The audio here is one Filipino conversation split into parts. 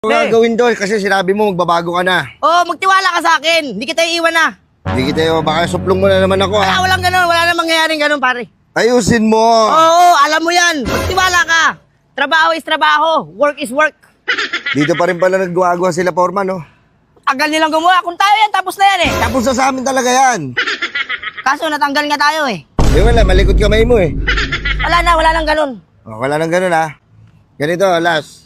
Ano nga gawin doon? Kasi sinabi mo magbabago ka na. Oh, magtiwala ka sa akin. Hindi kita iiwan na. Hindi kita, baka suplong mo na naman ako ha. Walang ganun. Wala namang mangyayaring ganun, pare. Ayusin mo. Oo, alam mo yan. Magtiwala ka. Trabaho is trabaho. Work is work. Dito pa rin pala nagwagawa sila Foreman, no? Tagal nilang gumawa. Kung tayo yan, tapos na yan eh. Tapos na sa amin talaga yan. Kaso natanggal nga tayo eh. Wala, malikot kamay mo eh. Wala nang ganun. Oh, wala nang ganun ha. Ganito, Las.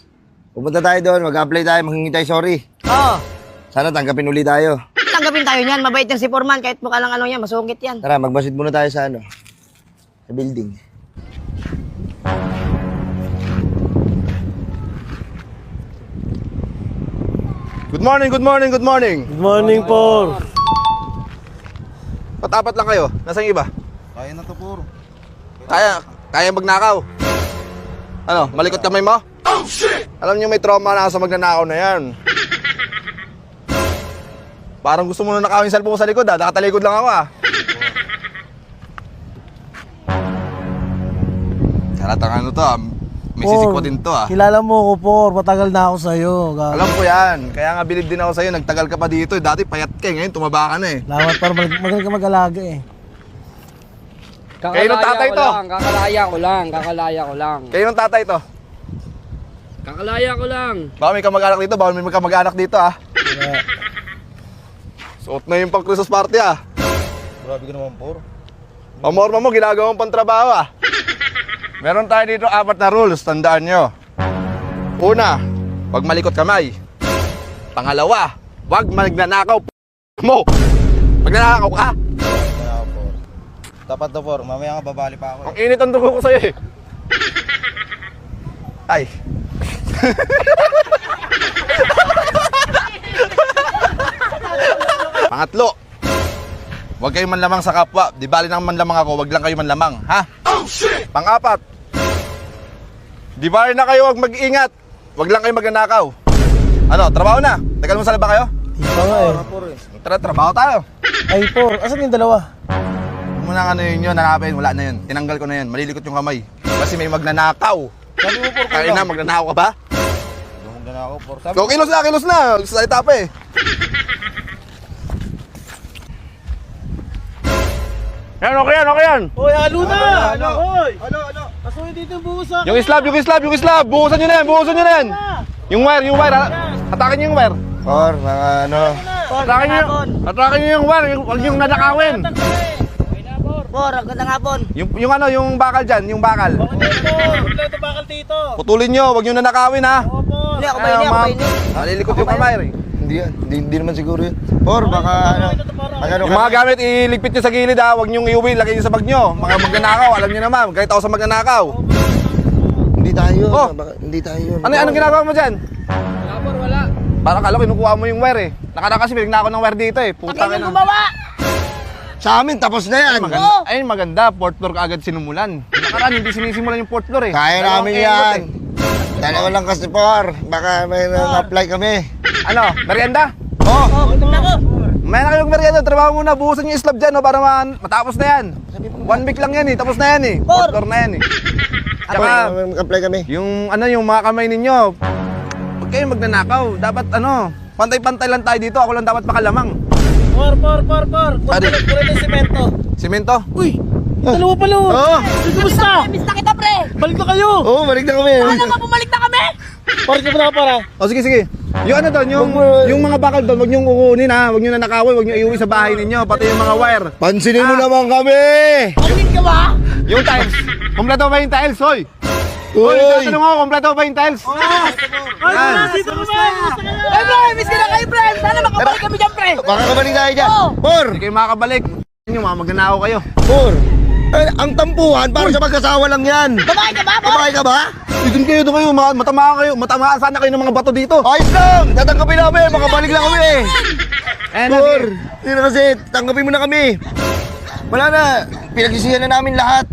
Pupunta tayo doon, mag-apply tayo, manghingi tayo sorry. Oo. Sana tanggapin uli tayo. Tanggapin tayo niyan. Mabait yan si Foreman. Kahit mukha lang ano yan, masungkit yan. Tara, magbasid muna tayo sa sa building. Good morning, good morning, good morning. Good morning, Por. Patapat lang kayo. Nasaan yung iba? Kaya na to, Por. Kaya magnakaw. Ano, malikot kamay mo? Oh, shit! Alam niyo may trauma na sa magnanakaw na yan. Parang gusto mo na nakawin yung cellphone mo sa likod ha. Nakatalikod lang ako ha. Halatang ano to ha. May sisikwa din to ha. Kilala mo ako, Por. Matagal na ako sa'yo. Alam ko yan. Kaya nga bilib din ako sa'yo. Nagtagal ka pa dito. Dati payat ka eh. Ngayon tumaba ka na eh. Salamat, Por. Magaling ka mag-alaga eh. Kayo ng tatay to. Kakalaya ko lang. Kayo ng tatay to. Kakalaya ko lang. Baka may kamag-anak dito. Baka may kamag-anak dito ha. Suot na yung pang Christmas party ah. Grabe ka naman, Por. Pamorma mo, ginagawang pantrabaho ah. Meron tayo dito 4 na rules, tandaan nyo. Una, wag malikot kamay. Pangalawa, wag magnanakaw mo. Magnanakaw ka. Dapat to, Por. Mamaya nga babali pa ako. Ang init ang dugo ko sa'yo eh. Ay. Pangatlo, wag kayo manlamang sa kapwa. Di bali nang manlamang ako, wag lang kayo manlamang, ha? Oh, shit! Pang-apat, di bali na kayo wag mag-ingat. Wag lang kayo magnanakaw. Ano, trabaho na? Tagal mo sa laba kayo? Hindi pa nga eh. Tara, trabaho tayo. Ay, Por. Asan yung dalawa? Huwag mo na ano yun, hanapin. Wala na yun. Tinanggal ko na yun. Malilikot yung kamay. Kasi may magnanakaw. Sabi mo, Por. Kaya na, magnanakaw ka ba? Magnanakaw, Por. Sabi So, kilos na. Sa etapa eh. Yan, okay yan. Hoy, halo na! Ano? Hoy! Ano? Kasoy dito yung buhos sa Yung slab. Buhusan nyo na yan. Yung wire. Hatakin nyo yung wire. Por, mga ano. Hatakin nyo yung wire. Huwag yung nanakawin. Por, gandang hapon. Yung bakal dyan, yung bakal. Kompleto bakal dito. Putulin nyo, huwag yung nanakawin ha. Hindi ako mainit. Malilikot yung kamay rin. Hindi naman siguro yun. Por, baka ano. Yung mga gamit, iligpit nyo sa gilid ha. Huwag nyo iuwi, lagay nyo sa bag nyo. Mga magnanakaw, alam nyo naman. Kahit ako sa magnanakaw. Hindi tayo. Oh. Hindi tayo. Anong ginagawa mo dyan? Wala. Parang kala kinukuha mo yung wire eh. Nakara kasi pinag ng wire dito eh. Puta Tagal ka yung gumawa. Sa amin, tapos na yan. Maganda. Ayun, maganda. Fourth floor ka agad sinumulan. Nakaraan, hindi sinisimulan yung fourth floor eh. Kaya namin yan. Dalawa lang kasi, Por. Baka may apply kami. Ano? Merienda? Oh! Oh, gutom na ako. May na kayong merienda. Trabaho muna. Buhusan yung slab dyan no, para matapos na yan. 1 week lang yan eh. Tapos na yan eh. Fourth floor na yan eh. Tsaka, Mag-apply kami. yung mga kamay ninyo, huwag kayong magnanakaw. Dapat pantay-pantay lang tayo dito. Ako lang dapat makalamang. Por. Pare. Kulit ng simento. Simento? Uy! Dalawa pala. Oo! Kumusta? Miss na kita, pre. Balik na kayo. Oo, balik na kami. Ano naman bumalik na kami? Por, ka na para. O sige. Yung ano doon, yung mga bakal doon, huwag niyong kukunin ha. Huwag niyo na nakawin, huwag niyo iuwi sa bahay ninyo. Pati yung mga wire. Pansinin mo naman kami! Paglit ka ba? Yung tiles. Kompleto ba yung tiles, hoy? Uy! Tanong ako, kompleto ba yung tiles? Yan. Dito naman. Ay, pre, miss ka na kayo, pre. Sana makabalik kami dyan, pre. Baka kabalik tayo dyan. Oo. Por! Hindi kayo makakabalik. Yung mga magnanakaw kayo. Por! Ang tampuhan, para sa mag-asawa lang yan. Babae ka ba, Por? Babae ka ba? Doon kayo, matamaan kayo. Matamaan sana kayo ng mga bato dito. Ayos lang! Tatanggapin namin, makabalik lang kami. Por! Hindi na kasi, tanggapin mo na kami. Wala na, pinagsisihan na namin lahat.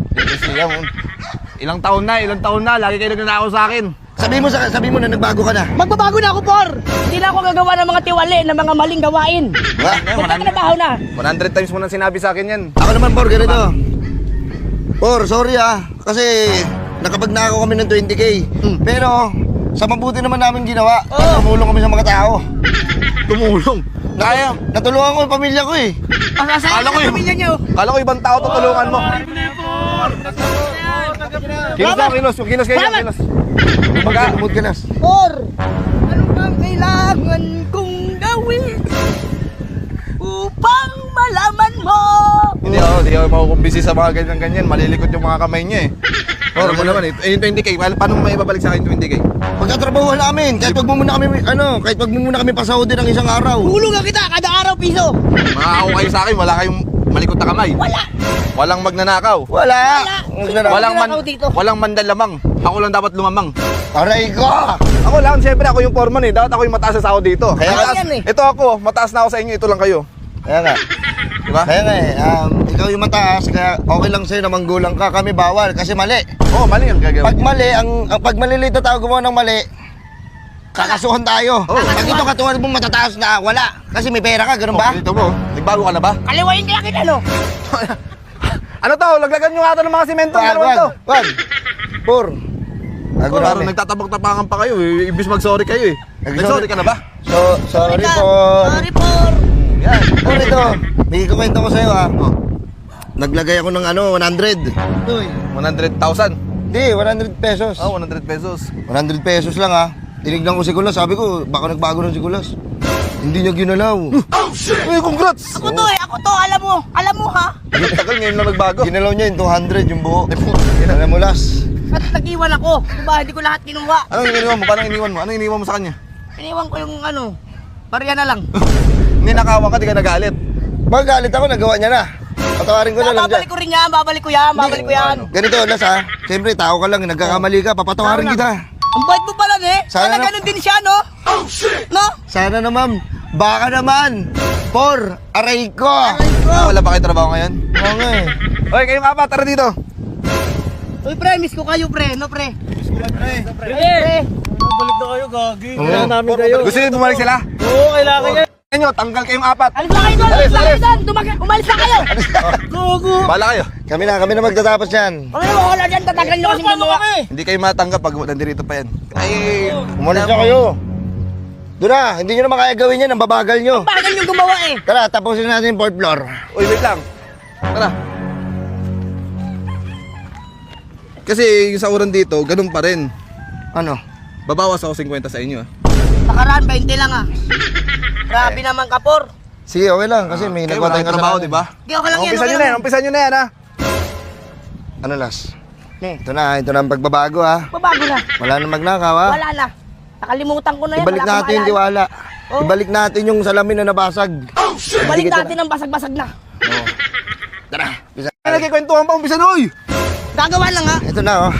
Ilang taon na, lagi kayo nagnanakaw sa akin. Sabi mo na nagbago ka na. Magbabago na ako, Por. Hindi na ako gagawa ng mga tiwali, ng mga maling gawain. Ha? Magtatrabaho na. 100 times mo nang sinabi sa akin yan. Ako naman, Por, ganito. Por, sorry kasi nakapag na ako kami ng 20K. Pero Sa mabuti naman namin ginawa. Oo. Tumulong kami sa mga tao. Tumulong. Kaya. Natulungan ko yung pamilya ko eh. Pasasaya Kala ka ko ng yun. pamilya niyo. Kala ko ibang tao tutulungan mo. Kilos na, kilos. Kilos kayo, kilos. Baga. Lumod ka na. Por, ano bang kailangan kong gawin upang malaman mo? Hindi ako makukumbisi sa mga ganyan-ganyan. Malilikot yung mga kamay niya eh. Alam mo naman eh. Yung 20k, paano mo may babalik sa akin 20k? Pagkatrabaho namin, kahit wag mo muna kami, kahit wag mo muna kami pasahodi ng isang araw. Hulungan kita kada araw piso. Makakaw kayo sa akin, wala kayong malikot na kamay. Wala. Walang magnanakaw. Wala. Walang magnanakaw dito. walang mandalamang. Ako lang dapat lumamang. Aray ko. Ako lang, siyempre ako yung foreman eh. Dapat ako yung mataas sa sahod dito. Kaya Mataas, yan eh. ito ako, mataas na ako sa inyo, ito lang kayo. Kaya nga. Diba? Kaya nga ikaw yung mataas, kaya okay lang sa'yo na manggulang ka. Kami bawal kasi mali. Oo, mali yung gagawin. Pag mali, pag malilito tao gumawa ng mali, kakasuhan tayo. Oh. Pag ito katulad mo matataas na, wala. Kasi may pera ka, ganun ba? Ito mo, nagbago ka na ba? Kaliwain kaya kita no. Ano to? Laglagan nyo nga ito ng mga simento. Wag, Ano ito? wag. Pur. Bago Parang namin. nagtatabak-tapakan pa kayo eh. Ibis mag-sorry kayo eh. Nag-sorry ka na ba? Sorry ka. Por. Sorry por. Yan. Por ito, may kukwento ko sa'yo ha. Oh, Naglagay ako ng 100. 100,000. Hindi, 100 pesos. Oh, 100 pesos. 100 pesos lang ha. Tinignan ko si Kulas, sabi ko, baka nagbago ng si Kulas. Hindi niya ginalaw. Uy, congrats! Ako to, alam mo ha. Ang tagal ngayon lang nagbago. Ginalaw niya yung 200 yung buo. Alam mo, Las. At nag-iwan ako. Diba, hindi ko lahat kinuha. Anong iniwan mo? Paano iniwan mo? Anong iniwan mo sa kanya? Iniwan ko yung barya na lang. Ninakawan ka, di ka nagalit. Magalit ako, nagawa niya na. Patawarin ko na lang dyan. Babalik ko rin yan, babalik ko yan. Ganito, Las ha. Siyempre, tao ka lang, nagkakamali ka, papatawarin Tama na. kita. Ang bait mo pala eh. Sana Sana na- ganun din siya, no? No? Sana naman, baka naman. Por, aray ko. Wala ba kayo trabaho ngayon? Oo nga eh. Hoy, kayong apat, tara dito. Uy, pre, miss ko kayo, pre. No, pre. Pre! Balik na kayo, gagi. Oo. Kailangan namin kayo. Gusto niyo bumalik sila? Oo, kailangan yan. Inyo, tanggal kayong apat. Alis na kayo doon, alis na kayo doon. Umalis na kayo. Gogo. Bala kayo. Kami na magtatapos yan. Ano mo, wala dyan, tatagal nyo kasi Paano gumawa. kami? Hindi kayo matanggap pag nandito pa yan. Ay, Umalis na kayo. Doon na, hindi nyo na makaya gawin yan, ang babagal nyo. Bagal yung gumawa eh. Tara, tapusin natin yung 4th floor. uy, wait lang. Tara. Kasi yung sahuran dito, ganun pa rin. Ano? Babawas ako 50 sa inyo. Nakaraan, 20 lang ah. Grabe naman ka, por. Sige, okay lang, kasi may Kayo, nagawa wala tayong kayong trabaho, kasalanan. di ba? Di okay lang yan, Umpisan okay nyo na yan, lang. umpisan nyo na yan, ha? Ano, Las? Ne, Ito na ang pagbabago ha. babago na. Wala na magnakaw ha. Wala na. Nakalimutan ko na yan. Ibalik wala akong natin yung maalala. tiwala. Oh. Ibalik natin yung salamin na nabasag. Balik natin ang basag-basag na. Tara, bisa. Ay, nagkikwentuhan pa, umpisan, uy! Gagawa lang ha. Ito na oh.